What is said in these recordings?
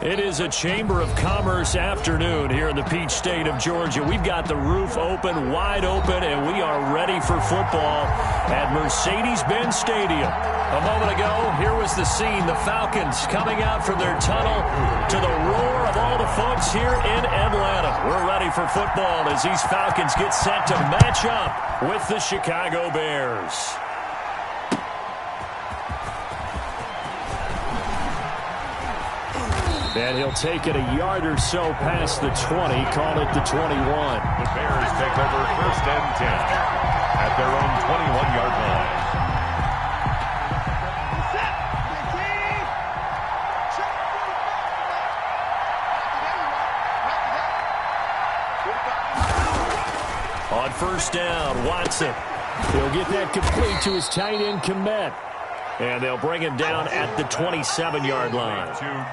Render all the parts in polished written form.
It is a Chamber of Commerce afternoon here in the Peach State of Georgia. We've got the roof open, wide open, and we are ready for football at Mercedes-Benz Stadium. A moment ago, here was the scene. The Falcons coming out from their tunnel to the roar of all the folks here in Atlanta. We're ready for football as these Falcons get set to match up with the Chicago Bears. And he'll take it a yard or so past the 20, call it the 21. The Bears take over 1st and 10 at their own 21-yard line. On 1st down, Watson. He'll get that complete to his tight end, Komet. And they'll bring him down at the 27-yard line.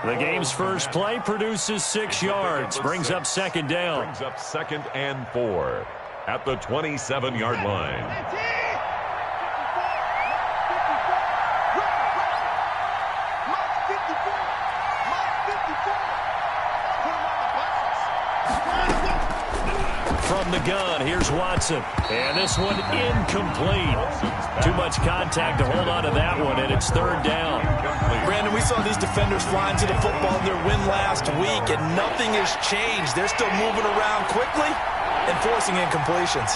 The game's first play produces 6 yards. Brings up 2nd down. Brings up 2nd and 4 at the 27-yard line. From the gun, here's Watson. And this one incomplete. Too much contact to hold on to that one, and it's 3rd down. Brandon, we saw these defenders flying to the football in their win last week, and nothing has changed. They're still moving around quickly and forcing incompletions.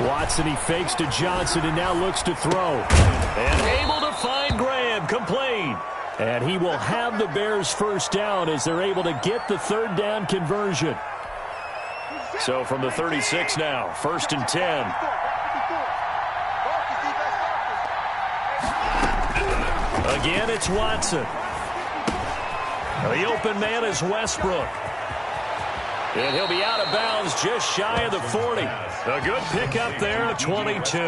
Watson, he fakes to Johnson and now looks to throw. And able to find Graham, complete. And he will have the Bears 1st down as they're able to get the 3rd down conversion. So from the 36 now, 1st and 10. Again, it's Watson. The open man is Westbrook. And he'll be out of bounds just shy of the 40. A good pickup there, 22.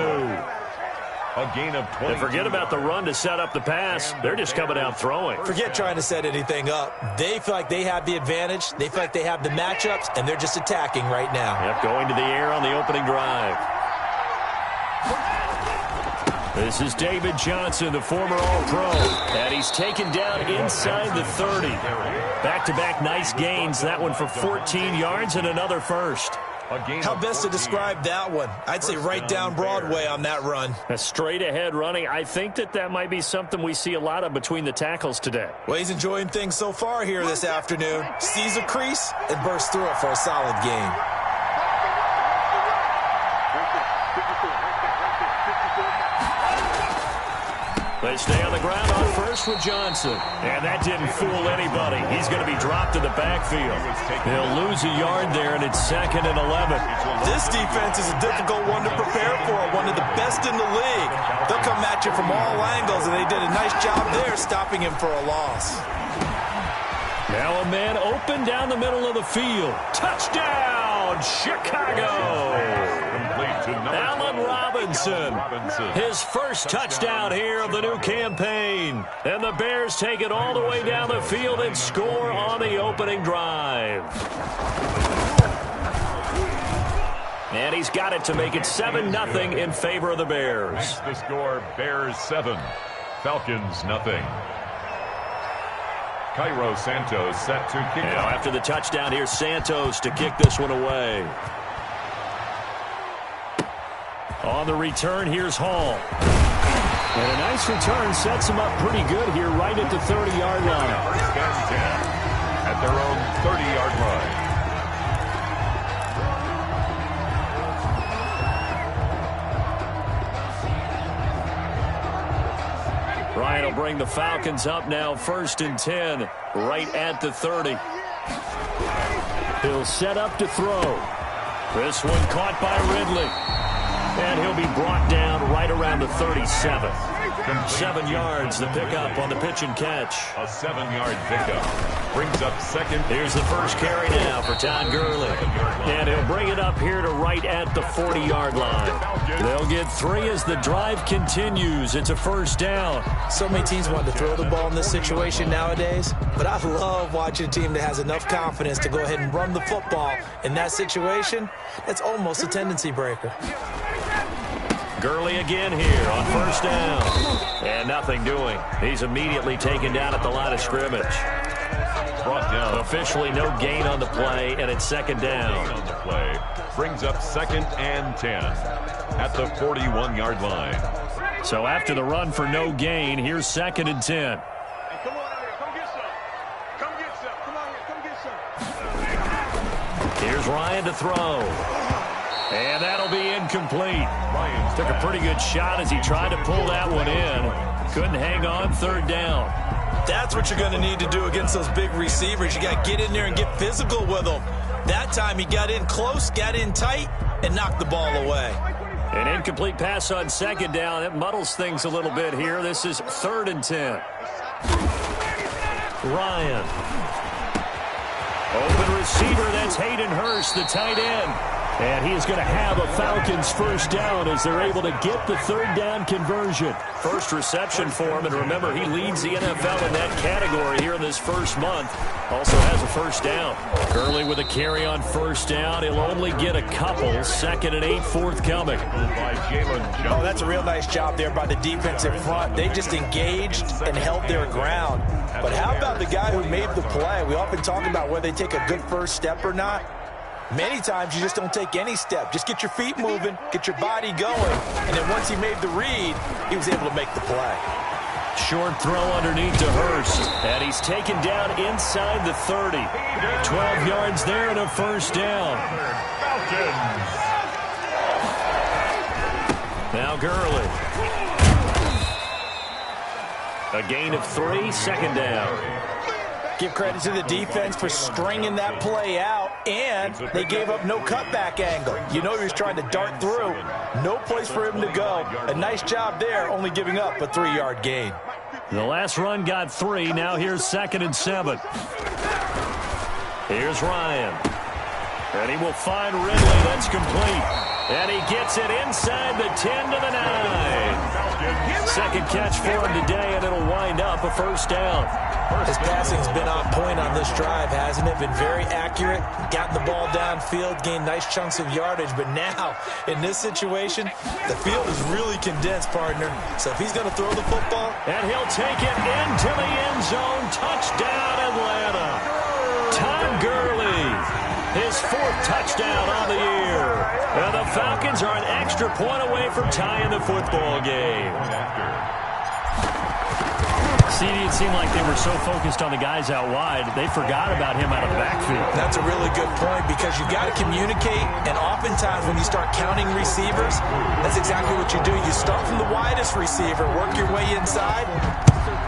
A gain of 20. And forget about the run to set up the pass. They're just coming out throwing. Forget trying to set anything up. They feel like they have the advantage. They feel like they have the matchups, and they're just attacking right now. Yep, going to the air on the opening drive. This is David Johnson, the former All-Pro. And he's taken down inside the 30. Back-to-back nice gains. That one for 14 yards and another first. How best to describe that one? I'd say right down Broadway on that run. A straight-ahead running. I think that might be something we see a lot of between the tackles today. Well, he's enjoying things so far here this afternoon. Sees a crease and bursts through it for a solid gain. They stay on the ground on 1st with Johnson. And that didn't fool anybody. He's going to be dropped in the backfield. He'll lose a yard there, and it's 2nd and 11. This defense is a difficult one to prepare for, one of the best in the league. They'll come at you from all angles, and they did a nice job there stopping him for a loss. Now a man open down the middle of the field. Touchdown, Chicago! Allen Robinson, his first touchdown here of the new campaign. And the Bears take it all the way down the field and score on the opening drive. And he's got it to make it 7-0 in favor of the Bears. The score, Bears 7, Falcons 0. Cairo Santos set to kick off. After the touchdown, here's Santos to kick this one away. On the return, here's Hall. And a nice return sets him up pretty good here right at the 30-yard line. 1st and 10 at their own 30-yard line. Ryan will bring the Falcons up now, 1st and 10, right at the 30. He'll set up to throw. This one caught by Ridley. And he'll be brought down right around the 37. 7 yards, the pickup on the pitch and catch. A 7-yard pickup brings up 2nd. Here's the first carry now for Todd Gurley. And he'll bring it up here to right at the 40-yard line. They'll get 3 as the drive continues. It's a 1st down. So many teams want to throw the ball in this situation nowadays, but I love watching a team that has enough confidence to go ahead and run the football in that situation. That's almost a tendency breaker. Gurley again here on first down. And nothing doing. He's immediately taken down at the line of scrimmage. Brought down. Officially no gain on the play, and it's second down. On the play. Brings up 2nd and 10 at the 41-yard line. So after the run for no gain, here's 2nd and 10. Come on, come get some. Come get some. Come on, come get some. Here's Ryan to throw. And that'll be incomplete. Ryan took a pretty good shot as he tried to pull that one in. Couldn't hang on, 3rd down. That's what you're going to need to do against those big receivers. You got to get in there and get physical with them. That time he got in close, got in tight, and knocked the ball away. An incomplete pass on 2nd down. It muddles things a little bit here. This is 3rd and 10. Ryan. Open receiver, that's Hayden Hurst, the tight end. And he is going to have a Falcons first down as they're able to get the 3rd down conversion. First reception for him, and remember, he leads the NFL in that category here in this first month. Also has a first down. Gurley with a carry on first down. He'll only get a couple. 2nd and 8 forthcoming. Oh, that's a real nice job there by the defensive front. They just engaged and held their ground. But how about the guy who made the play? We often talk about whether they take a good first step or not. Many times you just don't take any step. Just get your feet moving, get your body going, and then once he made the read, he was able to make the play. Short throw underneath to Hurst, and he's taken down inside the 30. 12 yards there and a first down. Now Gurley. A gain of 3, 2nd down. Give credit to the defense for stringing that play out, and they gave up no cutback angle. You know he was trying to dart through. No place for him to go. A nice job there, only giving up a 3-yard gain. The last run got 3. Now here's 2nd and 7. Here's Ryan. And he will find Ridley. That's complete. And he gets it inside the 10 to the 9. Second catch for him today, and it'll wind up a first down. His passing's been on point on this drive, hasn't it? Been very accurate, gotten the ball downfield, gained nice chunks of yardage. But now, in this situation, the field is really condensed, partner. So if he's going to throw the football... And he'll take it into the end zone. Touchdown, Atlanta. Todd Gurley, his 4th touchdown on the year. And the Falcons are an extra point away from tying the football game. See, it seemed like they were so focused on the guys out wide, they forgot about him out of the backfield. That's a really good point because you got to communicate, and oftentimes when you start counting receivers, that's exactly what you do. You start from the widest receiver, work your way inside.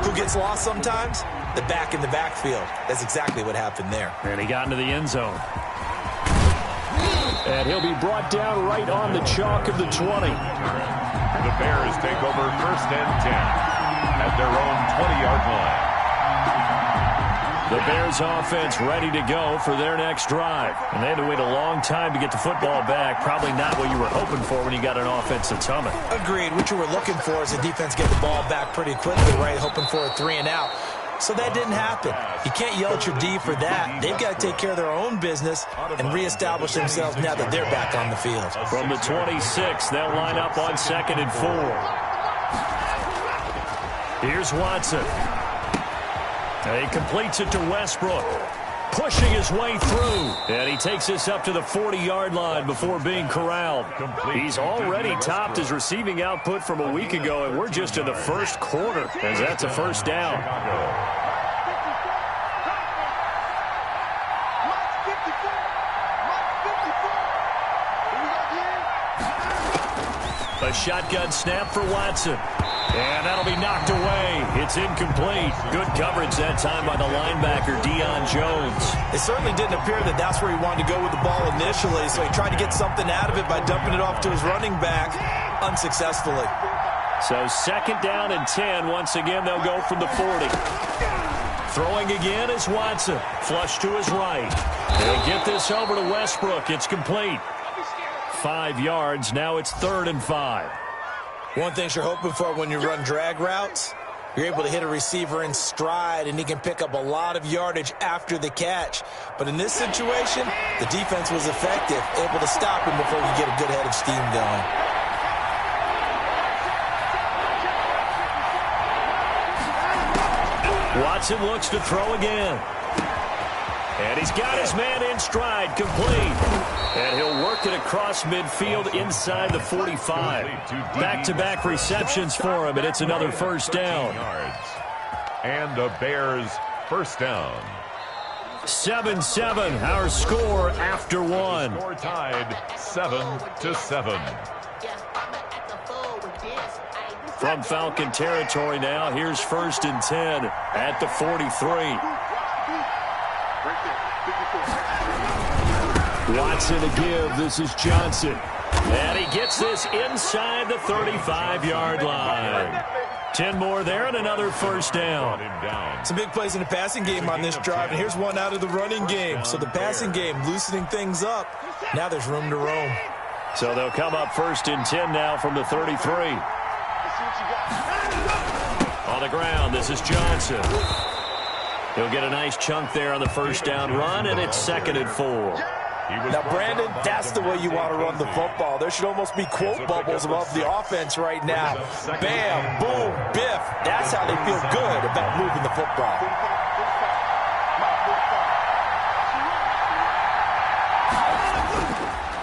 Who gets lost sometimes? The back in the backfield. That's exactly what happened there. And he got into the end zone. And he'll be brought down right on the chalk of the 20. The Bears take over 1st and 10. At their own 20-yard line. The Bears offense ready to go for their next drive. And they had to wait a long time to get the football back. Probably not what you were hoping for when you got an offense that's humming. Agreed. What you were looking for is the defense get the ball back pretty quickly, right? Hoping for a 3 and out. So that didn't happen. You can't yell at your D for that. They've got to take care of their own business and reestablish themselves now that they're back on the field. From the 26, they'll line up on 2nd and 4. Here's Watson. He completes it to Westbrook. Pushing his way through. And he takes this up to the 40-yard line before being corralled. He's already topped his receiving output from a week ago, and we're just in the first quarter, as that's a first down. A shotgun snap for Watson. And that'll be knocked away. It's incomplete. Good coverage that time by the linebacker, Deion Jones. It certainly didn't appear that that's where he wanted to go with the ball initially, so he tried to get something out of it by dumping it off to his running back unsuccessfully. So 2nd down and 10. Once again, they'll go from the 40. Throwing again is Watson. Flush to his right. They'll get this over to Westbrook. It's complete. 5 yards. Now it's 3rd and 5. One thing you're hoping for when you run drag routes, you're able to hit a receiver in stride, and he can pick up a lot of yardage after the catch. But in this situation, the defense was effective, able to stop him before he get a good head of steam going. Watson looks to throw again. And he's got his man in stride, complete. And he'll work it across midfield inside the 45. Back-to-back receptions for him, and it's another first down. And a Bears first down. 7-7, our score after one. Score tied 7-7. From Falcon territory now, here's 1st and 10 at the 43. Watson to give. This is Johnson. And he gets this inside the 35-yard line. 10 more there and another first down. Some big plays in the passing game on this drive, and here's one out of the running game. So the passing game loosening things up. Now there's room to roam. So they'll come up 1st and 10 now from the 33. On the ground, this is Johnson. He'll get a nice chunk there on the first down run, and it's 2nd and 4. Now, Brandon, that's the way you want to run the football. There should almost be quote bubbles above the offense right now. Bam, boom, biff. That's how they feel good about moving the football.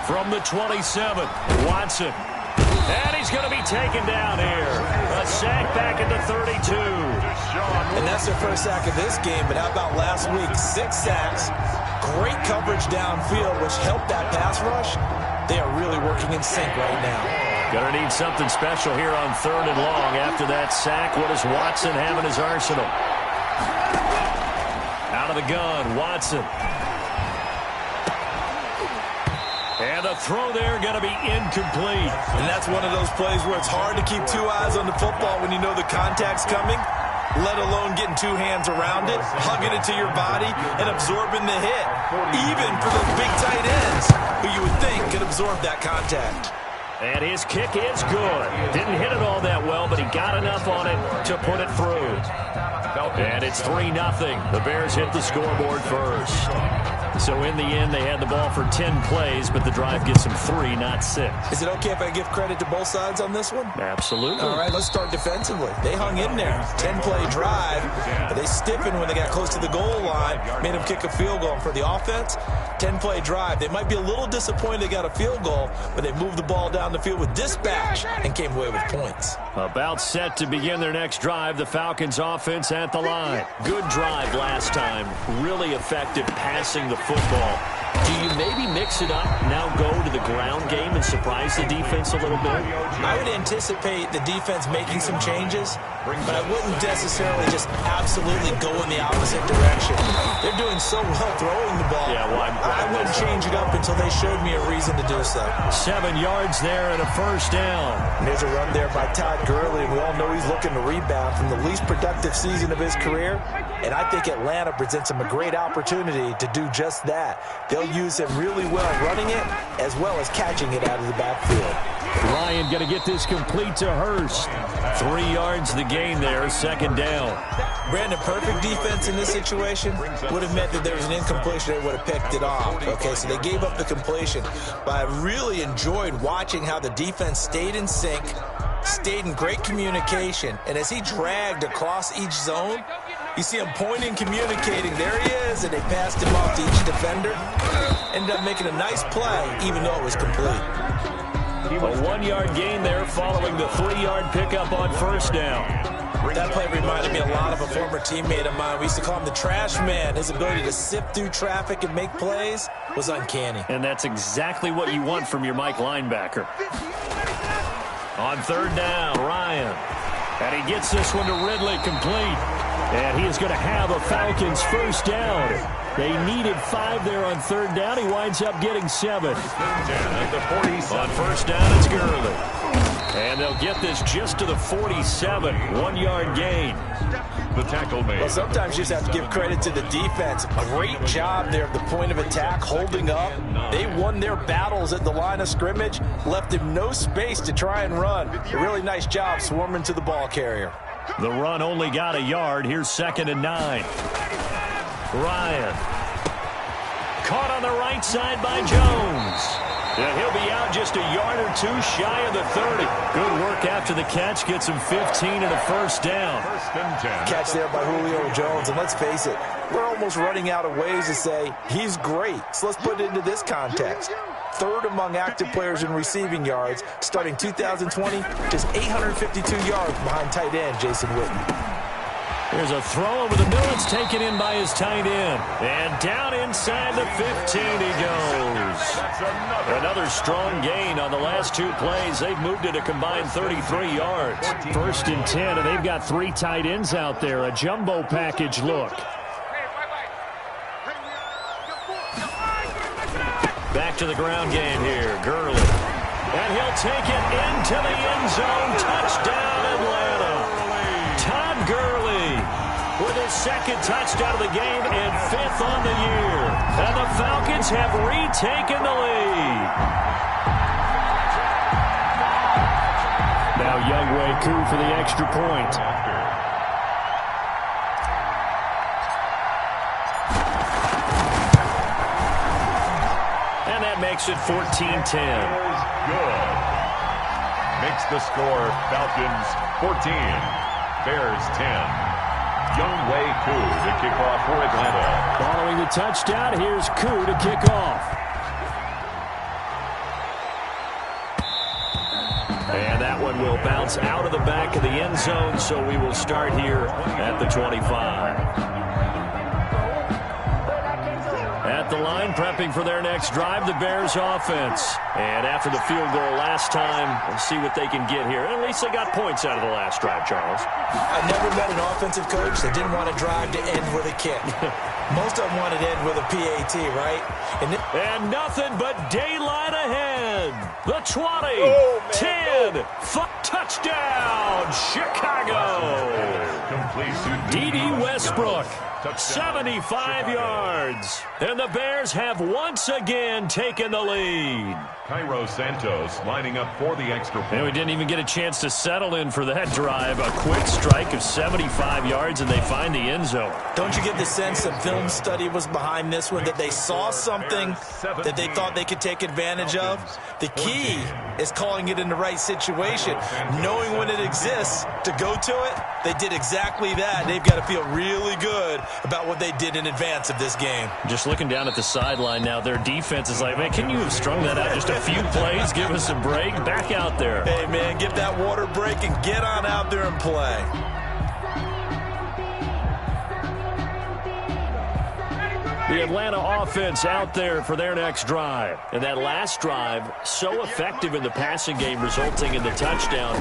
From the 27, Watson. And he's going to be taken down here. A sack back at the 32. And that's their first sack of this game, but how about last week? 6 sacks. Great coverage downfield, which helped that pass rush. They are really working in sync right now. Going to need something special here on 3rd and long. After that sack, what does Watson have in his arsenal? Out of the gun, Watson. And the throw there going to be incomplete. And that's one of those plays where it's hard to keep 2 eyes on the football when you know the contact's coming, let alone getting 2 hands around it, hugging it to your body, and absorbing the hit. Even for those big tight ends, who you would think could absorb that contact. And his kick is good. Didn't hit it all that well, but he got enough on it to put it through. And it's 3-0. The Bears hit the scoreboard first. So in the end, they had the ball for 10 plays, but the drive gets them 3, not 6. Is it okay if I give credit to both sides on this one? Absolutely. All right, let's start defensively. They hung in there. 10-play drive, but they stiffened when they got close to the goal line, made them kick a field goal. For the offense, 10-play drive. They might be a little disappointed they got a field goal, but they moved the ball down the field with dispatch and came away with points. About set to begin their next drive, the Falcons offense at the line. Good drive last time. Really effective passing the football. Do you maybe mix it up, now go to the ground game and surprise the defense a little bit? I would anticipate the defense making some changes, but I wouldn't necessarily just absolutely go in the opposite direction. They're doing so well throwing the ball. Yeah, well, I wouldn't change it up until they showed me a reason to do so. 7 yards there and a first down. And there's a run there by Todd Gurley, and we all know he's looking to rebound from the least productive season of his career. And I think Atlanta presents him a great opportunity to do just that. They'll use him really well running it as well as catching it out of the backfield. Ryan going to get this complete to Hurst. 3 yards the gain there, 2nd down. Brandon, perfect defense in this situation would have meant that there was an incompletion. They would have picked it off. Okay, so they gave up the completion. But I really enjoyed watching how the defense stayed in sync, stayed in great communication, and as he dragged across each zone, you see him pointing, communicating. There he is, and they passed him off to each defender. Ended up making a nice play, even though it was complete. A 1-yard gain there following the 3-yard pickup on first down. That play reminded me a lot of a former teammate of mine. We used to call him the trash man. His ability to sift through traffic and make plays was uncanny. And that's exactly what you want from your Mike linebacker. On 3rd down, Ryan. And he gets this one to Ridley, complete. And he is going to have a Falcons first down. They needed 5 there on 3rd down. He winds up getting 7. On first down, it's Gurley. And they'll get this just to the 47. 1-yard gain. The tackle made. Well, sometimes you just have to give credit to the defense. Great job there at the point of attack, holding up. They won their battles at the line of scrimmage, left him no space to try and run. A really nice job swarming to the ball carrier. The run only got a yard. Here's 2nd and 9. Ryan. Caught on the right side by Jones. And he'll be out just a yard or two shy of the 30. Good work after the catch. Gets him 15 and a first down. First and 10. Catch there by Julio Jones. And let's face it, we're almost running out of ways to say he's great. So let's put it into this context. Third among active players in receiving yards, starting 2020, just 852 yards behind tight end Jason Witten. There's a throw over the middle. It's taken in by his tight end. And down inside the 15 he goes. Another strong gain on the last two plays. They've moved it a combined 33 yards. First and 10, and they've got three tight ends out there. A jumbo package look. Back to the ground game here. Gurley. And he'll take it into the end zone. Touchdown, Atlanta. Todd Gurley with his second touchdown of the game and fifth on the year. And the Falcons have retaken the lead. Now Younghoe Koo for the extra point. And that makes it 14-10. Good. Makes the score Falcons 14, Bears 10. Younghoe Koo to kick off for Atlanta. Following the touchdown, here's Koo to kick off. And that one will bounce out of the back of the end zone, so we will start here at the 25. At the line, prepping for their next drive, the Bears offense. And after the field goal last time, we'll see what they can get here. At least they got points out of the last drive, Charles. I never met an offensive coach that didn't want a drive to end with a kick. Most of them wanted to end with a PAT, right? And nothing but daylight ahead. The 20, 10, touchdown, Chicago. D.D. Westbrook. 75 yards. And the Bears have once again taken the lead. Cairo Santos lining up for the extra point. And we didn't even get a chance to settle in for that drive. A quick strike of 75 yards, and they find the end zone. Don't you get the sense that film study was behind this one, that they saw something that they thought they could take advantage of? The key is calling it in the right situation, knowing when it exists to go to it. They did exactly that. They've got to feel really good about what they did in advance of this game. Just looking down at the sideline now, their defense is like, man, can you have strung that out just a few plays? Give us a break. Back out there. Hey, man, give that water break and get on out there and play. The Atlanta offense out there for their next drive. And that last drive, so effective in the passing game, resulting in the touchdown.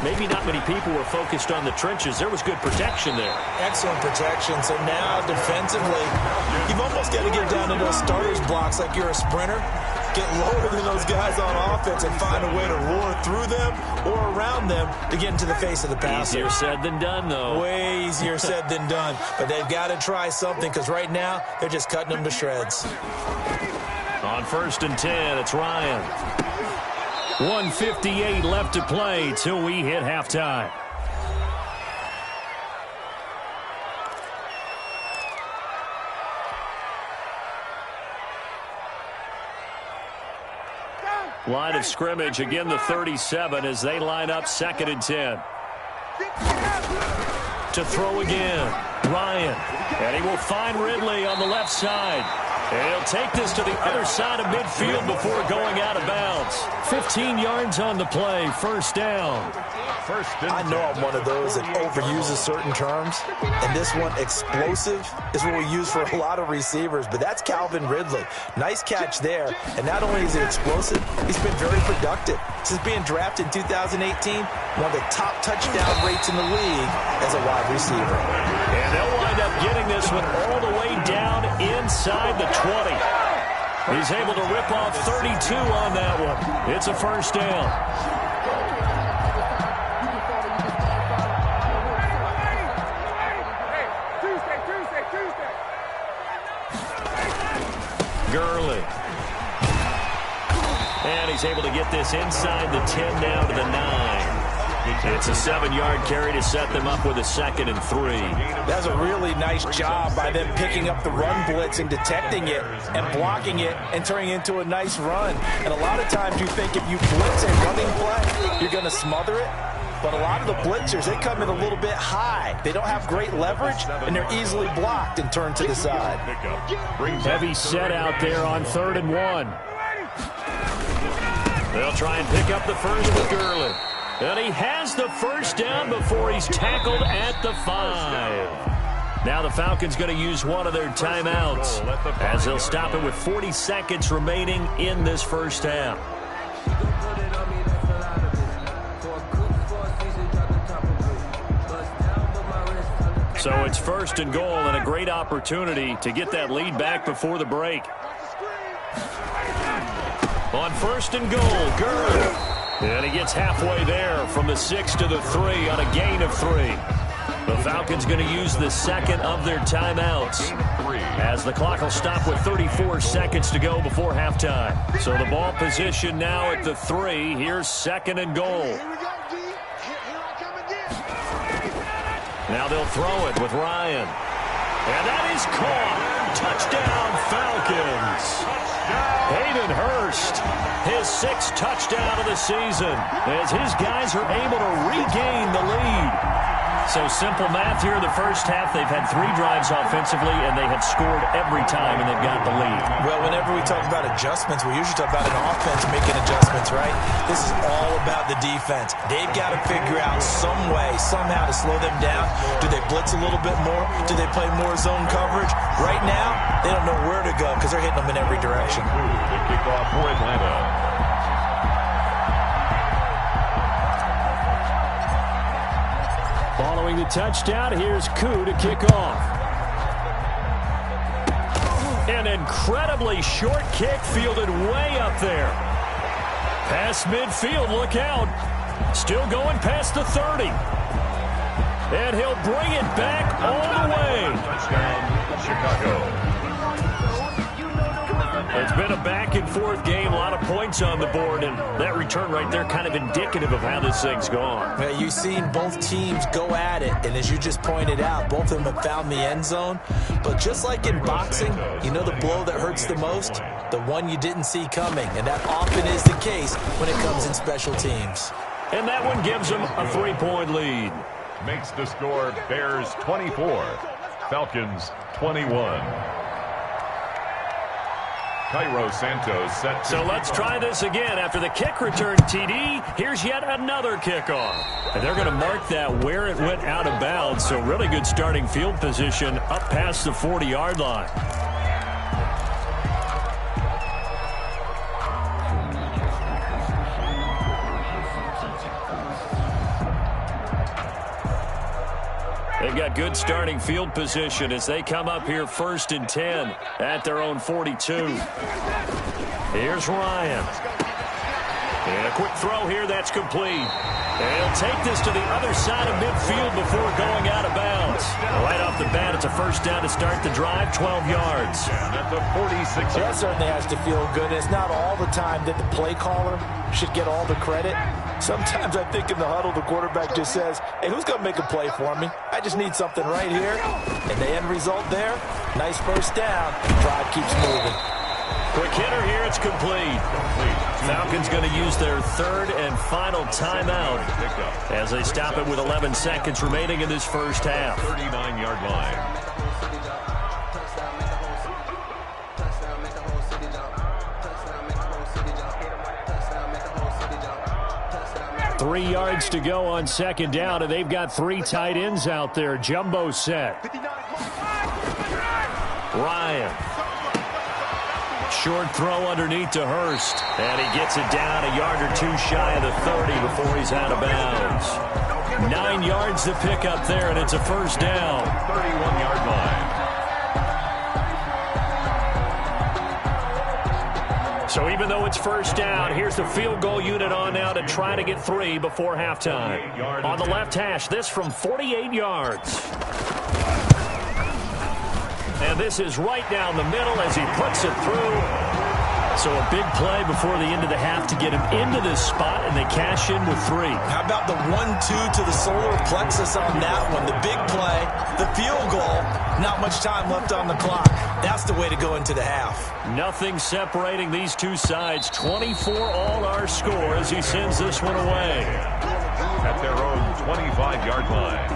Maybe not many people were focused on the trenches. There was good protection there. Excellent protection. So now, defensively, you've almost got to get down to those starters blocks like you're a sprinter. Get lower than those guys on offense and find a way to roar through them or around them to get into the face of the passer. Easier said than done, though. Way easier said than done. But they've got to try something because right now they're just cutting them to shreds. On 1st and 10, it's Ryan. 1:58 left to play till we hit halftime. Line of scrimmage, again the 37 as they line up 2nd and 10. To throw again, Ryan. And he will find Ridley on the left side. And he'll take this to the other side of midfield before going out of bounds. 15 yards on the play, 1st down. I know I'm one of those that overuses certain terms, and this one, explosive, is what we use for a lot of receivers, but that's Calvin Ridley. Nice catch there, and not only is he explosive, he's been very productive. Since being drafted in 2018, one of the top touchdown rates in the league as a wide receiver. And they'll wind up getting this one all the way down inside the 20. He's able to rip off 32 on that one. It's a 1st down. Gurley. And he's able to get this inside the 10 down to the 9. It's a 7-yard carry to set them up with a 2nd and 3. That's a really nice job by them picking up the run blitz and detecting it and blocking it and turning it into a nice run. And a lot of times you think if you blitz a running play, you're going to smother it. But a lot of the blitzers, they come in a little bit high. They don't have great leverage, and they're easily blocked and turned to the side. Heavy set out there on 3rd and 1. They'll try and pick up the first with Gurley. And he has the first down before he's tackled at the 5. Now the Falcons going to use one of their timeouts as they'll stop it with 40 seconds remaining in this first half. So it's 1st and goal and a great opportunity to get that lead back before the break. On 1st and goal, Gurley. And he gets halfway there from the 6 to the 3 on a gain of 3. The Falcons going to use the 2nd of their timeouts as the clock will stop with 34 seconds to go before halftime. So the ball position now at the 3. Here's 2nd and goal. Now they'll throw it with Ryan. And that is caught. Touchdown, Falcons. Hayden Hurst, his 6th touchdown of the season, as his guys are able to regain the lead. So simple math here in the first half. They've had 3 drives offensively, and they have scored every time, and they've got the lead. Well, whenever we talk about adjustments, we usually talk about an offense making adjustments, right? This is all about the defense. They've got to figure out some way, somehow to slow them down. Do they blitz a little bit more? Do they play more zone coverage? Right now, they don't know where to go because they're hitting them in every direction. The kickoff for Atlanta. Following the touchdown, here's Koo to kick off. An incredibly short kick fielded way up there. Past midfield, look out. Still going past the 30. And he'll bring it back all the way. Touchdown, Chicago. It's been a back-and-forth game, a lot of points on the board, and that return right there kind of indicative of how this thing's gone. Well, you've seen both teams go at it, and as you just pointed out, both of them have found the end zone. But just like in boxing, you know the blow that hurts the most? The one you didn't see coming, and that often is the case when it comes in special teams. And that one gives them a 3-point lead. Makes the score Bears 24, Falcons 21. Cairo Santos set. So let's try this again. After the kick return TD, here's yet another kickoff. And they're going to mark that where it went out of bounds. So really good starting field position up past the 40-yard line. They've got good starting field position as they come up here 1st and 10 at their own 42. Here's Ryan. And a quick throw here that's complete. And he'll take this to the other side of midfield before going out of bounds. Right off the bat, it's a first down to start the drive, 12 yards. At the 46. That certainly has to feel good. It's not all the time that the play caller should get all the credit. Sometimes I think in the huddle, the quarterback just says, hey, who's going to make a play for me? I just need something right here. And the end result there, nice first down. Drive keeps moving. Quick hitter here, it's complete. Falcons going to use their 3rd and final timeout as they stop it with 11 seconds remaining in this first half. 39-yard line. 3 yards to go on 2nd down, and they've got 3 tight ends out there. Jumbo set. Ryan. Short throw underneath to Hurst. And he gets it down a yard or 2 shy of the 30 before he's out of bounds. 9 yards to pick up there, and it's a first down. 31-yard line. So even though it's first down, here's the field goal unit on now to try to get 3 before halftime. On the left hash, this from 48 yards. And this is right down the middle as he puts it through. So a big play before the end of the half to get him into this spot, and they cash in with 3. How about the 1-2 to the solar plexus on that one? The big play, the field goal, not much time left on the clock. That's the way to go into the half. Nothing separating these two sides. 24 all our score as he sends this one away. At their own 25-yard line.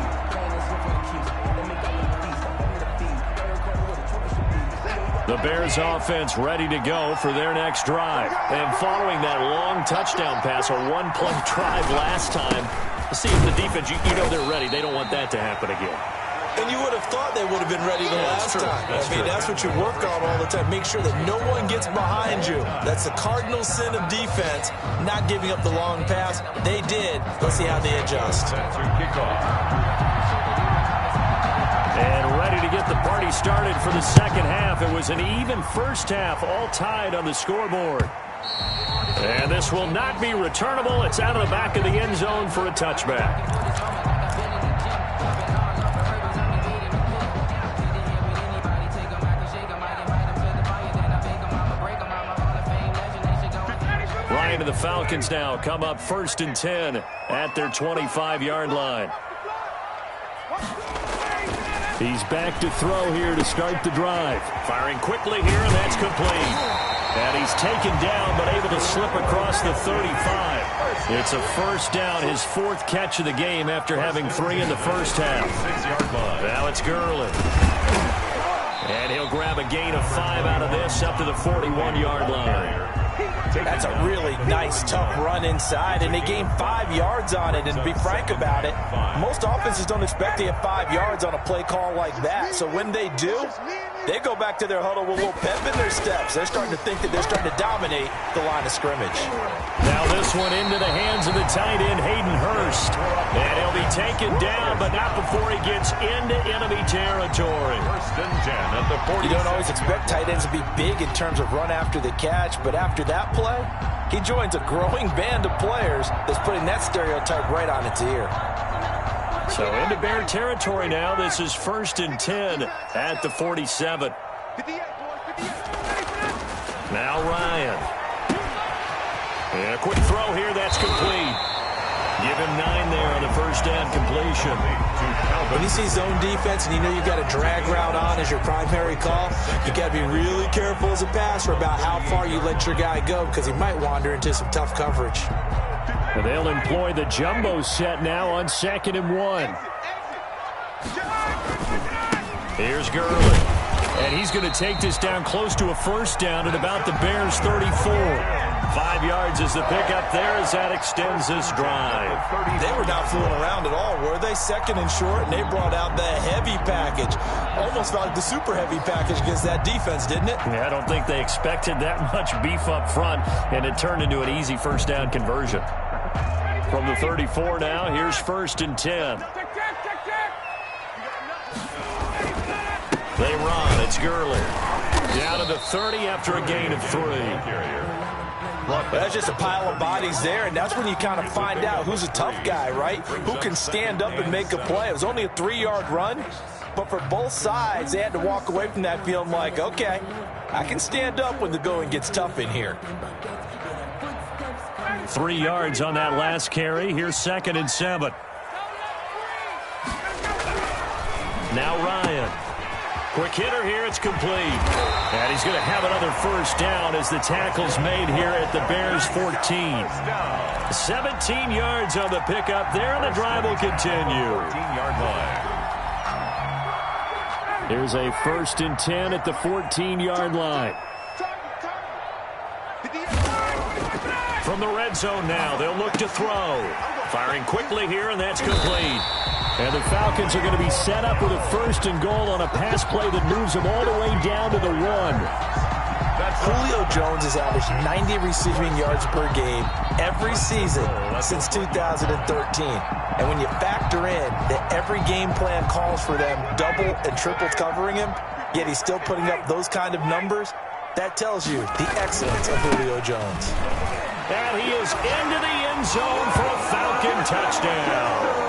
The Bears offense ready to go for their next drive. And following that long touchdown pass, a one-play drive last time, see if the defense, you know they're ready. They don't want that to happen again. And you would have thought they would have been ready the last time. That's what you work on all the time. Make sure that no one gets behind you. That's the cardinal sin of defense, not giving up the long pass. They did. Let's see how they adjust. And ready to get the party started for the second half. It was an even first half, all tied on the scoreboard. And this will not be returnable. It's out of the back of the end zone for a touchback. Ryan and the Falcons now come up 1st and 10 at their 25-yard line. He's back to throw here to start the drive. Firing quickly here, and that's complete. And he's taken down, but able to slip across the 35. It's a first down, his 4th catch of the game after having 3 in the first half. Now it's Gurley. And he'll grab a gain of 5 out of this up to the 41-yard line. That's a really nice, tough run inside, and they gained 5 yards on it. And to be frank about it, most offenses don't expect to get 5 yards on a play call like that. So when they do, they go back to their huddle with a little pep in their steps. They're starting to think that they're starting to dominate the line of scrimmage. Now this one into the hands of the tight end, Hayden Hurst. And he'll be taken down, but not before he gets into enemy territory. 1st and 10 at the 40. You don't always expect tight ends to be big in terms of run after the catch, but after that play, he joins a growing band of players that's putting that stereotype right on its ear. So into Bear territory now. This is 1st and 10 at the 47. Now Ryan. And a quick throw here. That's complete. Give him 9 there on the first down completion. When you see zone defense and you know you've got a drag route on as your primary call, you got to be really careful as a passer about how far you let your guy go, because he might wander into some tough coverage. And they'll employ the jumbo set now on 2nd and 1. Here's Gurley. And he's going to take this down close to a first down at about the Bears' 34. 5 yards is the pickup there as that extends this drive. They were not fooling around at all, were they? 2nd and short, and they brought out the heavy package. Almost felt like the super heavy package against that defense, didn't it? Yeah, I don't think they expected that much beef up front, and it turned into an easy first down conversion. From the 34 now, here's 1st and 10. They run. It's Gurley. Down to the 30 after a gain of 3. That's just a pile of bodies there, and that's when you kind of find out who's a tough guy, right? Who can stand up and make a play. It was only a 3-yard run, but for both sides, they had to walk away from that feeling like, okay, I can stand up when the going gets tough in here. 3 yards on that last carry. Here's 2nd and 7. Now Ryan. Quick hitter here, it's complete. And he's going to have another first down as the tackle's made here at the Bears' 14. 17 yards on the pickup there, and the drive will continue. 14-yard line. Here's a 1st and 10 at the 14-yard line. From the red zone now, they'll look to throw. Firing quickly here, and that's complete. And the Falcons are going to be set up with a 1st and goal on a pass play that moves them all the way down to the 1. Julio Jones has averaged 90 receiving yards per game every season since 2013. And when you factor in that every game plan calls for them double and triple covering him, yet he's still putting up those kind of numbers, that tells you the excellence of Julio Jones. And he is into the end zone for a Falcon touchdown.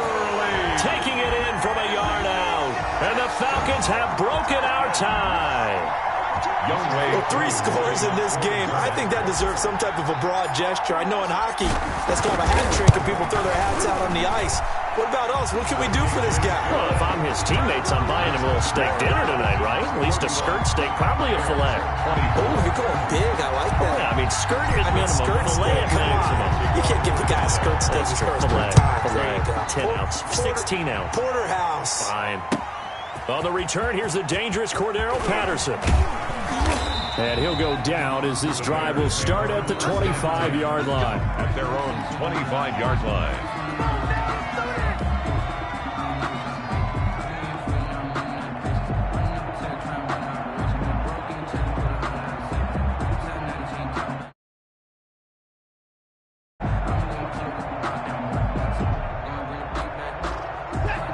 Taking it in from a yard out. And the Falcons have broken our tie. Well, 3 scores in this game. I think that deserves some type of a broad gesture. I know in hockey, that's called a hat trick, and people throw their hats out on the ice. What about us? What can we do for this guy? Well, if I'm his teammates, I'm buying him a little steak dinner tonight, right? At least a skirt steak, probably a filet. Oh, you're going big. I like that. Yeah, I mean, skirt at minimum, skirt filet steak, at maximum. You can't give the guy a skirt steak. That's His first filet, time. filet, There you go. 10 ounce, 16 ounce. Porterhouse. Fine. On the return, here's the dangerous Cordero Patterson. And he'll go down as this drive will start at the 25-yard line. At their own 25-yard line.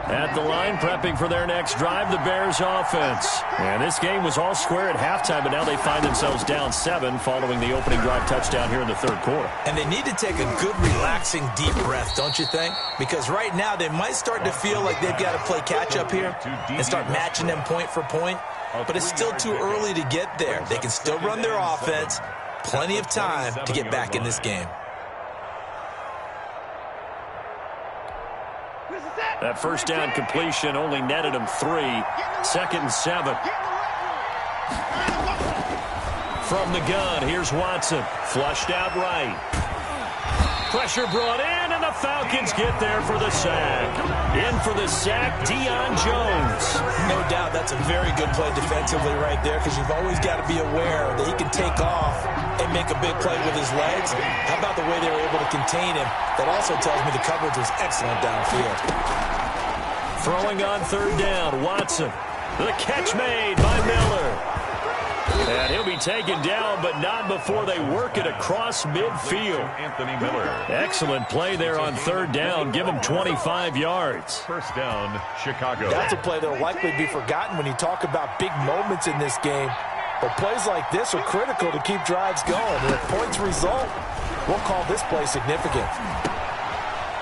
At the line, prepping for their next drive, the Bears offense. And this game was all square at halftime, but now they find themselves down 7 following the opening drive touchdown here in the third quarter. And they need to take a good, relaxing, deep breath, don't you think? Because right now they might start to feel like they've got to play catch-up here and start matching them point for point. But it's still too early to get there. They can still run their offense. Plenty of time to get back in this game. That first down completion only netted him 3. 2nd and 7. From the gun, here's Watson. Flushed out right. Pressure brought in, and the Falcons get there for the sack. In for the sack, Deion Jones. No doubt that's a very good play defensively right there, because you've always got to be aware that he can take off and make a big play with his legs. How about the way they were able to contain him? That also tells me the coverage was excellent downfield. Throwing on 3rd down, Watson. The catch made by Miller. And he'll be taken down, but not before they work it across midfield. Anthony Miller. Excellent play there on 3rd down. Give him 25 yards. First down, Chicago. That's a play that will likely be forgotten when you talk about big moments in this game. But plays like this are critical to keep drives going. And if points result, we'll call this play significant.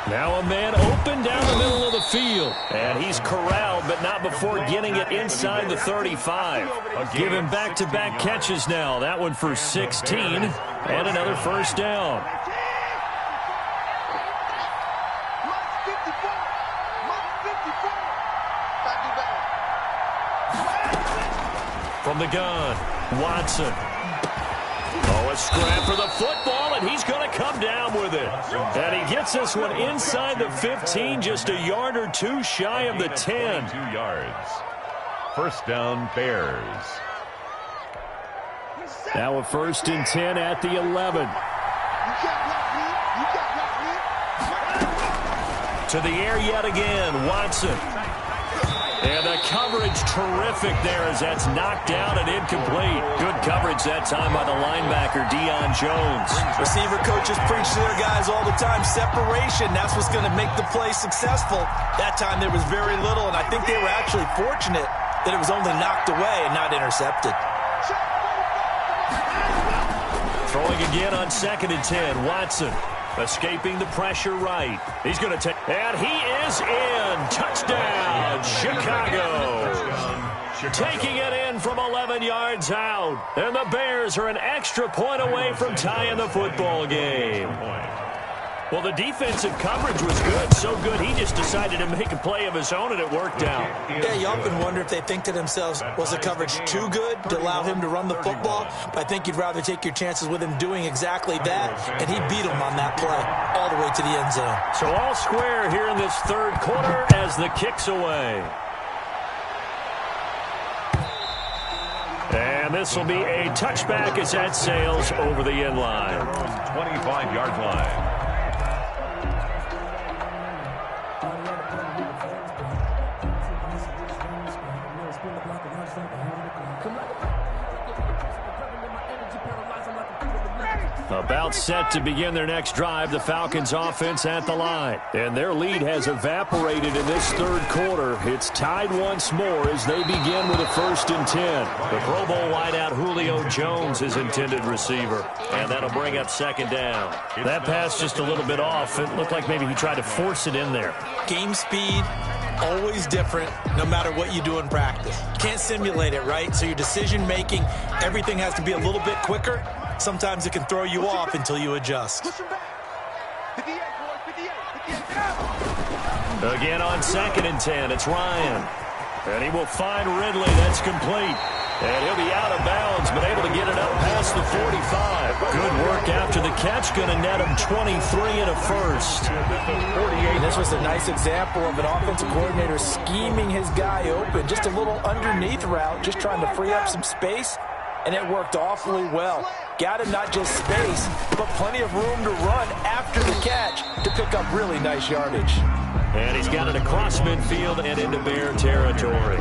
Now a man open down the middle of the field. And he's corralled, but not before getting it inside the 35. Give him back-to-back catches now. That one for 16 and another first down. From the gun, Watson. Oh, a scrap for the football, and he's going to come down with it. And he gets this one inside the 15, just a yard or 2 shy of the 10. 2 yards. First down, Bears. Now a 1st and 10 at the 11. To the air yet again, Watson. And the coverage terrific there as that's knocked down and incomplete. Good coverage that time by the linebacker, Deion Jones. Receiver coaches preach to their guys all the time. Separation, that's what's going to make the play successful. That time there was very little, and I think they were actually fortunate that it was only knocked away and not intercepted. Throwing again on 2nd and 10, Watson. Escaping the pressure right. He's going to take, and he is in. Touchdown, Chicago. Taking it in from 11 yards out. And the Bears are an extra point away from tying the football game. Well, the defensive coverage was good, so good he just decided to make a play of his own, and it worked out. Yeah, you often wonder if they think to themselves, was the coverage too good to allow him to run the football? But I think you'd rather take your chances with him doing exactly that, and he beat him on that play all the way to the end zone. So all square here in this third quarter as the kick's away. And this will be a touchback as that sails over the end line. 25-yard line. About set to begin their next drive, the Falcons offense at the line. And their lead has evaporated in this third quarter. It's tied once more as they begin with a 1st and 10. The Pro Bowl wideout Julio Jones is intended receiver. And that'll bring up 2nd down. That pass just a little bit off. It looked like maybe he tried to force it in there. Game speed, always different no matter what you do in practice. You can't simulate it, right? So your decision making, everything has to be a little bit quicker. Sometimes it can throw you off until you adjust. Again on 2nd and 10, it's Ryan. And he will find Ridley. That's complete. And he'll be out of bounds, but able to get it up past the 45. Good work after the catch. Going to net him 23 and a first. And this was a nice example of an offensive coordinator scheming his guy open. Just a little underneath route, just trying to free up some space. And it worked awfully well. Got him not just space, but plenty of room to run after the catch to pick up really nice yardage. And he's got it across midfield and into Bear territory.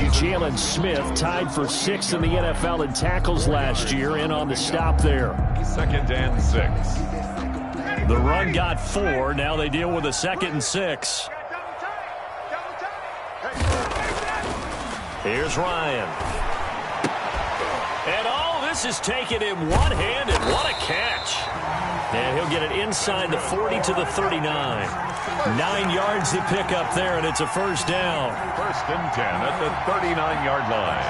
Jalen Smith tied for 6th in the NFL in tackles last year, in on the stop there. 2nd and 6. The run got 4. Now they deal with a 2nd and 6. Here's Ryan. And this is taken him one-handed. What a catch. And he'll get it inside the 40 to the 39. 9 yards to pick up there, and it's a 1st down. 1st and 10 at the 39-yard line.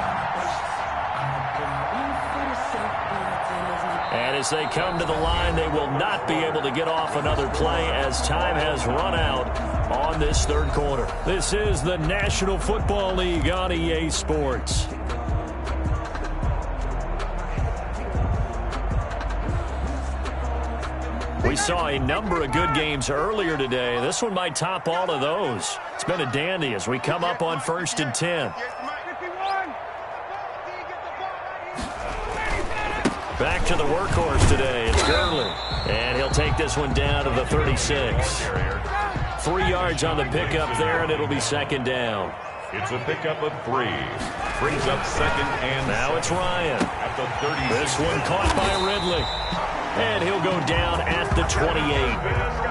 And as they come to the line, they will not be able to get off another play as time has run out on this 3rd quarter. This is the National Football League on EA Sports. We saw a number of good games earlier today. This one might top all of those. It's been a dandy as we come up on 1st and 10. Back to the workhorse today. It's Gurley. And he'll take this one down to the 36. 3 yards on the pickup there, and it'll be 2nd down. It's a pickup of 3. Brings up 2nd and now it's Ryan. At the 36. This one caught by Ridley. And he'll go down at the 28.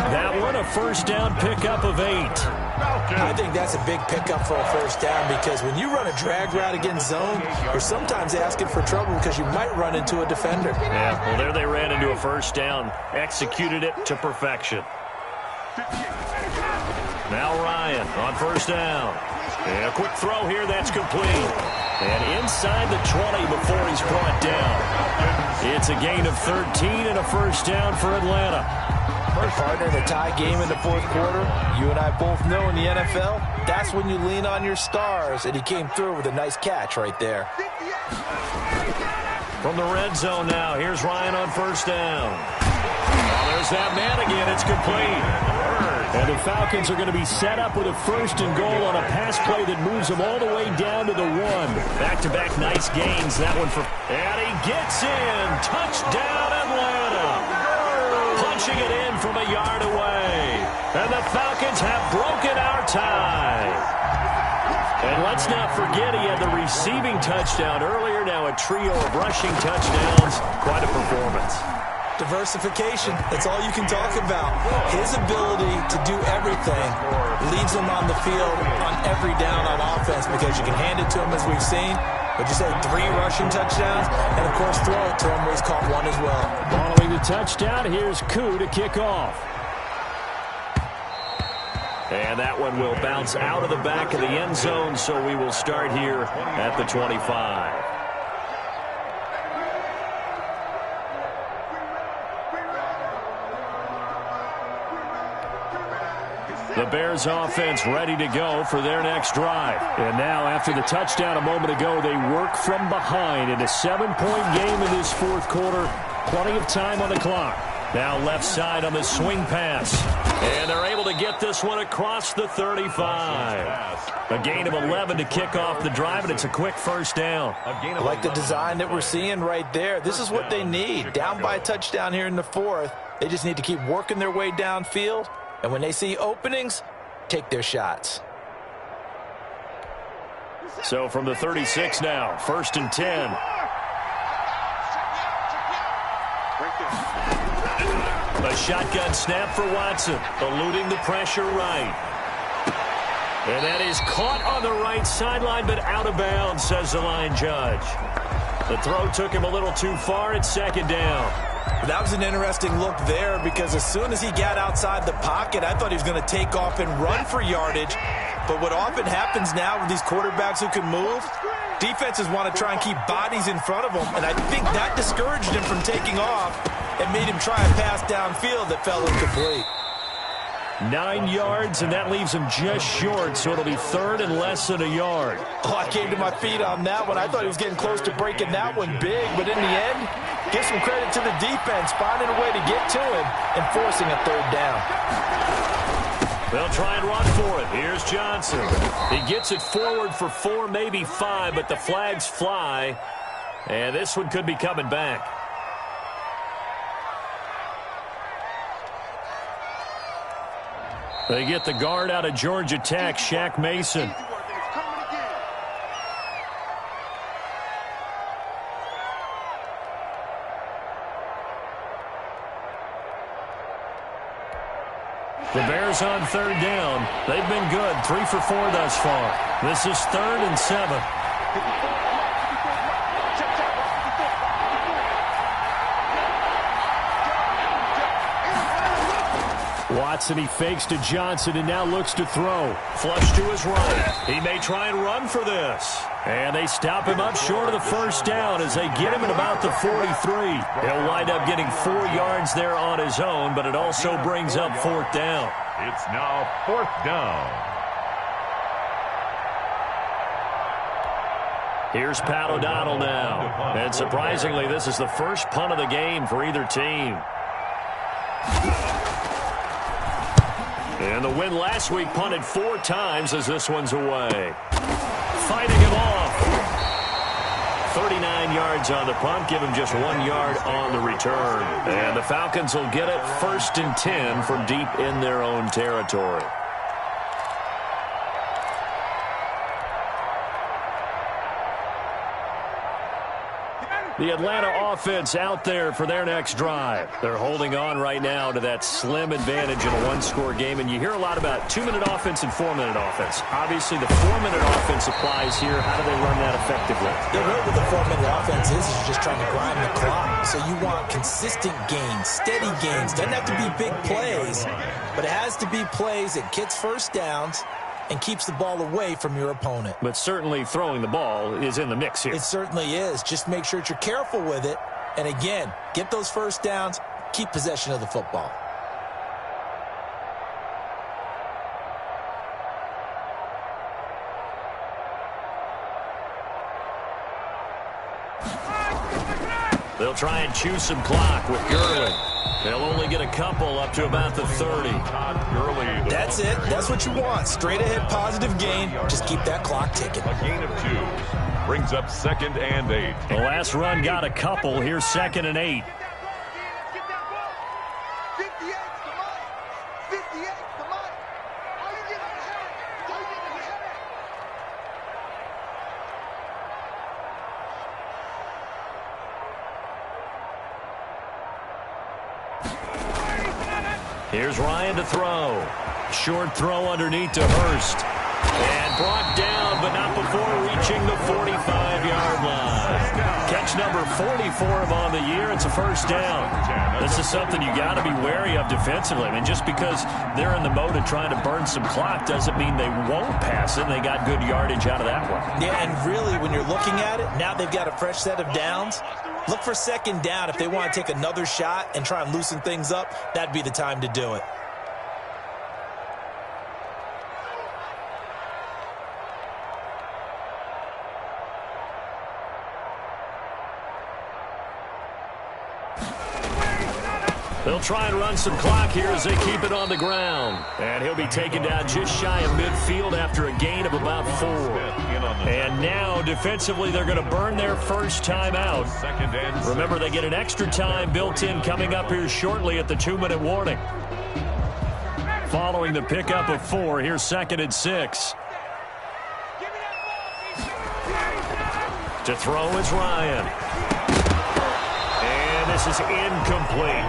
That one a 1st down pickup of 8. I think that's a big pickup for a 1st down because when you run a drag route against zone, you're sometimes asking for trouble because you might run into a defender. Yeah, well, there they ran into a 1st down. Executed it to perfection. Now Ryan on 1st down. And a quick throw here, that's complete. And inside the 20 before he's brought down. It's a gain of 13 and a 1st down for Atlanta. Partner, in a tie game in the 4th quarter, you and I both know in the NFL, that's when you lean on your stars, and he came through with a nice catch right there. From the red zone now, here's Ryan on 1st down. Oh, there's that man again. It's complete. And the Falcons are going to be set up with a 1st and goal on a pass play that moves them all the way down to the 1. Back-to-back nice gains. That one for... And he gets in. Touchdown, Atlanta. Punching it in from a yard away. And the Falcons have broken our tie. And let's not forget he had the receiving touchdown earlier. Now a trio of rushing touchdowns. Quite a performance. Diversification, that's all you can talk about. His ability to do everything leaves him on the field on every down on offense because you can hand it to him as we've seen. But you say 3 rushing touchdowns, and of course throw it to him where he's caught 1 as well. Following the touchdown, here's Koo to kick off. And that one will bounce out of the back of the end zone, so we will start here at the 25. The Bears offense ready to go for their next drive. And now after the touchdown a moment ago, they work from behind in a 7-point game in this 4th quarter. Plenty of time on the clock. Now left side on the swing pass. And they're able to get this one across the 35. A gain of 11 to kick off the drive, and it's a quick 1st down. I like the design that we're seeing right there. This is what they need. Down by a touchdown here in the 4th. They just need to keep working their way downfield. And when they see openings, take their shots. So from the 36 now, 1st and 10. A shotgun snap for Watson, eluding the pressure right. And that is caught on the right sideline, but out of bounds, says the line judge. The throw took him a little too far. It's second down. That was an interesting look there because as soon as he got outside the pocket, I thought he was going to take off and run for yardage. But what often happens now with these quarterbacks who can move, defenses want to try and keep bodies in front of them, and I think that discouraged him from taking off and made him try a pass downfield that fell incomplete. 9 yards, and that leaves him just short, so it'll be third and less than a yard. Oh, I came to my feet on that one. I thought he was getting close to breaking that one big, but in the end, give some credit to the defense, finding a way to get to him and forcing a third down. They'll try and run for it. Here's Johnson. He gets it forward for 4, maybe 5, but the flags fly, and this one could be coming back. They get the guard out of Georgia Tech, Shaq Mason. The Bears on third down. They've been good, 3 for 4 thus far. This is 3rd and 7. Watson, he fakes to Johnson and now looks to throw. Flush to his right. He may try and run for this. And they stop him up short of the first down as they get him at about the 43. He'll wind up getting 4 yards there on his own, but it also brings up 4th down. It's now 4th down. Here's Pat O'Donnell now. And surprisingly, this is the first punt of the game for either team. And the win last week punted 4 times as this one's away. Fighting him off. 39 yards on the punt, give him just 1 yard on the return. And the Falcons will get it 1st and 10 from deep in their own territory. The Atlanta offense out there for their next drive. They're holding on right now to that slim advantage in a 1-score game. And you hear a lot about 2-minute offense and 4-minute offense. Obviously, the 4-minute offense applies here. How do they run that effectively? Yeah, really what the 4-minute offense is just trying to grind the clock. So you want consistent gains, steady gains. Doesn't have to be big plays, but it has to be plays that gets first downs and keeps the ball away from your opponent. But certainly throwing the ball is in the mix here. It certainly is. Just make sure that you're careful with it. And again, get those first downs, keep possession of the football. They'll try and chew some clock with Gurley. They'll only get a couple up to about the 30. That's it. That's what you want. Straight ahead positive gain. Just keep that clock ticking. A gain of 2 brings up 2nd and 8. The last run got a couple. Here's 2nd and 8. Here's Ryan to throw. Short throw underneath to Hurst. And brought down, but not before reaching the 45-yard line. Catch number 40 for him on the year. It's a first down. This is something you got to be wary of defensively. I mean, just because they're in the mode of trying to burn some clock doesn't mean they won't pass it. They got good yardage out of that one. Yeah, and really, when you're looking at it, now they've got a fresh set of downs. Look for 2nd down. If they want to take another shot and try and loosen things up, that'd be the time to do it. They'll try and run some clock here as they keep it on the ground. And he'll be taken down just shy of midfield after a gain of about 4. And now, defensively, they're going to burn their first time out. Remember, they get an extra time built in coming up here shortly at the 2-minute warning. Following the pickup of 4, here's 2nd and 6. To throw is Ryan. And this pass is incomplete.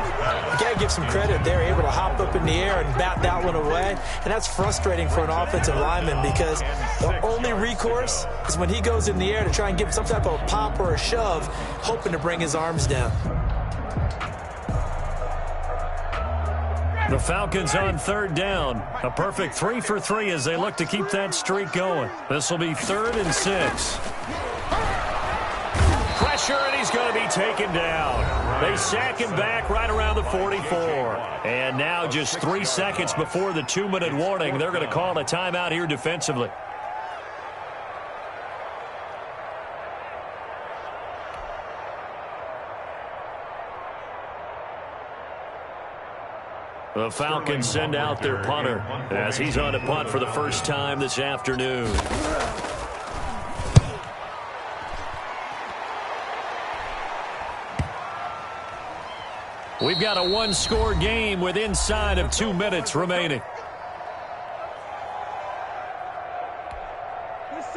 You got to give some credit. They're able to hop up in the air and bat that one away. And that's frustrating for an offensive lineman because the only recourse is when he goes in the air to try and give some type of a pop or a shove, hoping to bring his arms down. The Falcons on third down. A perfect 3 for 3 as they look to keep that streak going. This will be 3rd and 6. Pressure, and he's going to be taken down. They sack him back right around the 44. And now just 3 seconds before the 2-minute warning, they're going to call a timeout here defensively. The Falcons send out their punter as he's on a punt for the first time this afternoon. We've got a one-score game with inside of 2 minutes remaining.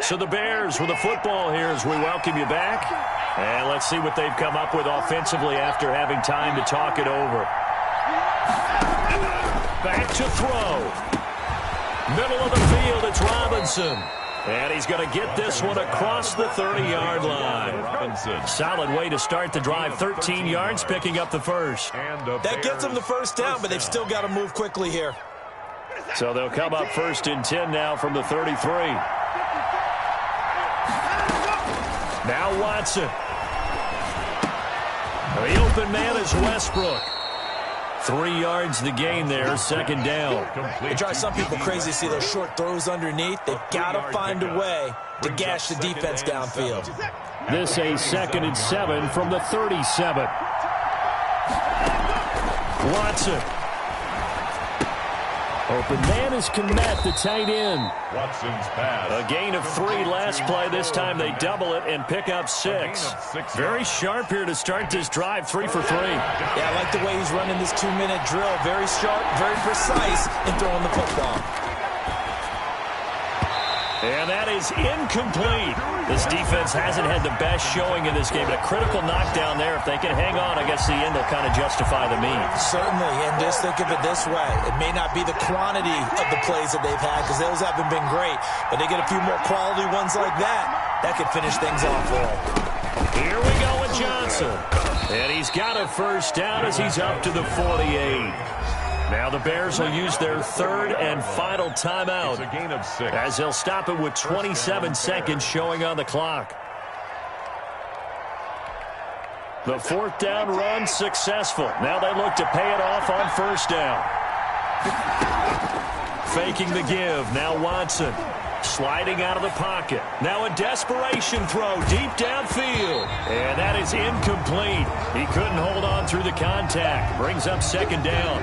So the Bears with the football here as we welcome you back. And let's see what they've come up with offensively after having time to talk it over. Back to throw. Middle of the field, it's Robinson. And he's going to get this one across the 30-yard line. Robinson. Solid way to start the drive. 13 yards, picking up the first. That gets them the first down, but they've still got to move quickly here. So they'll come up 1st and 10 now from the 33. Now Watson. The open man is Westbrook. 3 yards the gain there, 2nd down. It drives some people crazy to see those short throws underneath. They've got to find a way to gash the defense downfield. This a 2nd and 7 from the 37. Watson. Open man is Kmet, the tight end. Watson's pass. A gain of 3 last play. This time they double it and pick up 6. Very sharp here to start this drive. 3 for 3. Yeah, I like the way he's running this 2-minute drill. Very sharp, very precise in throwing the football. And that is incomplete. This defense hasn't had the best showing in this game. A critical knockdown there. If they can hang on, I guess the end will kind of justify the means. Certainly, and just think of it this way. It may not be the quantity of the plays that they've had because those haven't been great, but they get a few more quality ones like that. That could finish things off for them. Here we go with Johnson. And he's got a first down as he's up to the 48. Now the Bears will use their 3rd and final timeout. It's a gain of 6. As they'll stop it with 27 seconds showing on the clock. The 4th down run successful. Now they look to pay it off on 1st down. Faking the give. Now Watson. Sliding out of the pocket. Now a desperation throw deep downfield. And that is incomplete. He couldn't hold on through the contact. Brings up 2nd down.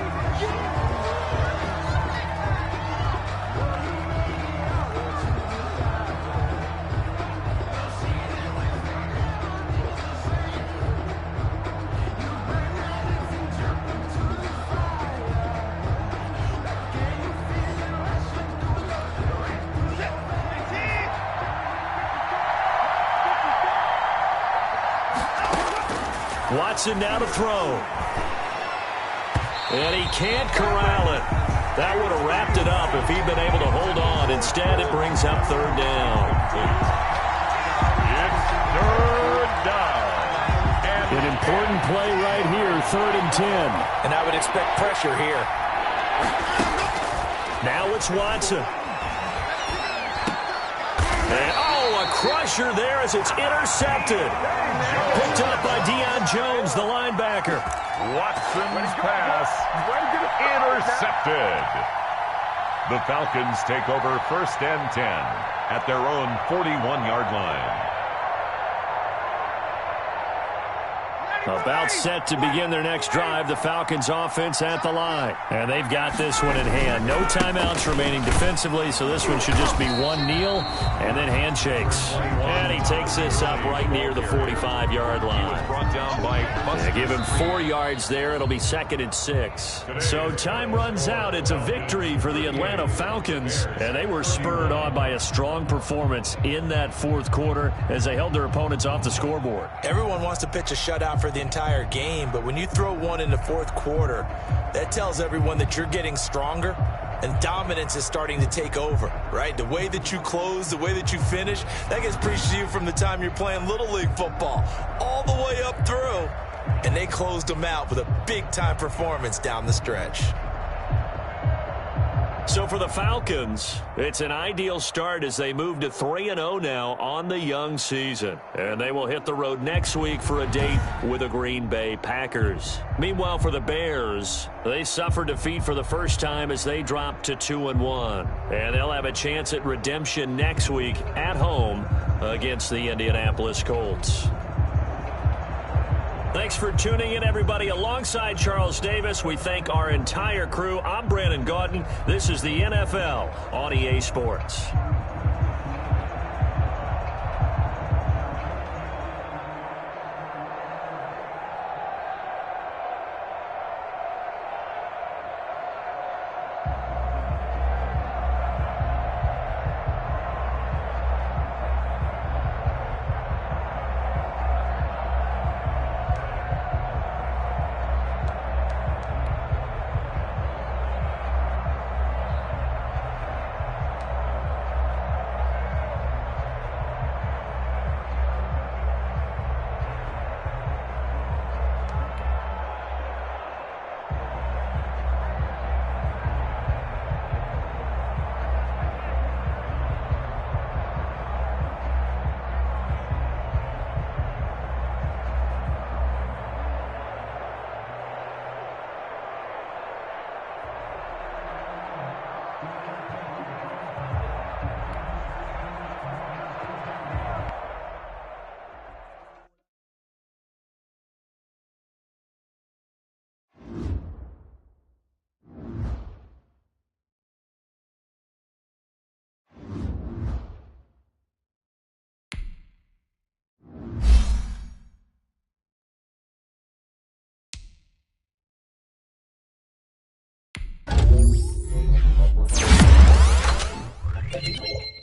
Watson now to throw. And he can't corral it. That would have wrapped it up if he'd been able to hold on. Instead, it brings up 3rd down. It's 3rd down. An important play right here, 3rd and 10. And I would expect pressure here. Now it's Watson. And, a crusher there as it's intercepted. Picked up by Deion Jones, the linebacker. Watson's pass intercepted. The Falcons take over 1st and 10 at their own 41-yard line. About set to begin their next drive, the Falcons offense at the line. And they've got this one in hand. No timeouts remaining defensively, so this one should just be one kneel and then handshakes. And he takes this up right near the 45-yard line. Brought down by give him 4 yards there. It'll be 2nd and 6. So time runs out. It's a victory for the Atlanta Falcons. And they were spurred on by a strong performance in that 4th quarter as they held their opponents off the scoreboard. Everyone wants to pitch a shutout for the entire game, but when you throw one in the fourth quarter, that tells everyone that you're getting stronger and dominance is starting to take over, right? The way that you close, the way that you finish, that gets preached to you from the time you're playing Little League football all the way up through, and they closed them out with a big-time performance down the stretch. So for the Falcons, it's an ideal start as they move to 3-0 now on the young season. And they will hit the road next week for a date with the Green Bay Packers. Meanwhile, for the Bears, they suffered defeat for the first time as they dropped to 2-1. And they'll have a chance at redemption next week at home against the Indianapolis Colts. Thanks for tuning in, everybody. Alongside Charles Davis, we thank our entire crew. I'm Brandon Gaudin. This is the NFL on EA Sports. Thank you.